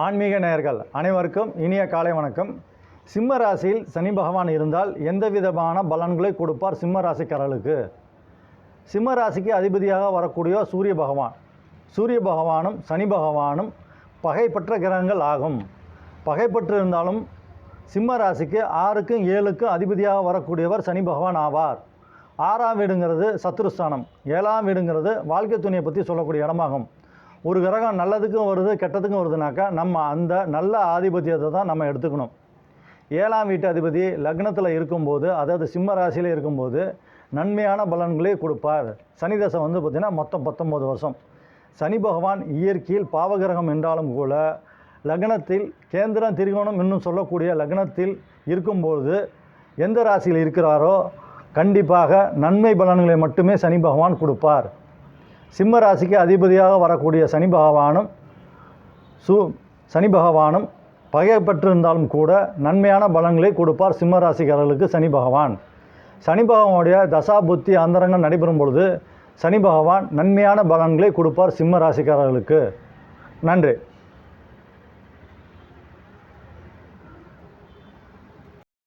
ஆன்மீக நேயர்கள் அனைவருக்கும் இனிய காலை வணக்கம். சிம்ம ராசியில் சனி பகவான் இருந்தால் எந்த விதமான பலன்களை கொடுப்பார் சிம்ம ராசிக்காரர்களுக்கு? சிம்ம ராசிக்கு அதிபதியாக வரக்கூடிய சூரிய பகவான். சூரிய பகவானும் சனி பகவானும் பகைப்பற்ற கிரகங்கள் ஆகும். பகைப்பற்று இருந்தாலும் சிம்ம ராசிக்கு 6க்கும் 7க்கும் அதிபதியாக வரக்கூடியவர் சனி பகவான் ஆவார். 6ஆம் வீடுங்கிறது சத்ருஸ்தானம், 7ஆம் வீடுங்கிறது வாழ்க்கை துணையை பற்றி சொல்லக்கூடிய இடமாகும். ஒரு கிரகம் நல்லதுக்கும் வருது கெட்டதுக்கும் வருதுனாக்கா நம்ம அந்த நல்ல ஆதிபத்தியத்தை தான் நம்ம எடுத்துக்கணும். 7ஆம் வீட்டு அதிபதி லக்னத்தில் இருக்கும்போது, அதாவது சிம்ம ராசியில் இருக்கும்போது நன்மையான பலன்களே கொடுப்பார். சனி தசை பார்த்திங்கன்னா மொத்தம் 19 வருஷம். சனி பகவான் இயற்கையில் பாவகிரகம் என்றாலும் கூட லக்னத்தில் கேந்திரம் திரிகோணம் இன்னும் சொல்லக்கூடிய லக்னத்தில் இருக்கும்போது எந்த ராசியில் இருக்கிறாரோ கண்டிப்பாக நன்மை பலன்களை மட்டுமே சனி பகவான் கொடுப்பார். சிம்ம ராசிக்கு அதிபதியாக வரக்கூடிய சனி பகவானும் பகைப்பற்றிருந்தாலும் கூட நன்மையான பலன்களை கொடுப்பார் சிம்ம ராசிக்காரர்களுக்கு சனி பகவான். சனி பகவானுடைய தசா புத்தி அந்தரங்கள் நடைபெறும் பொழுது சனி பகவான் நன்மையான பலன்களை கொடுப்பார் சிம்ம ராசிக்காரர்களுக்கு. நன்றி.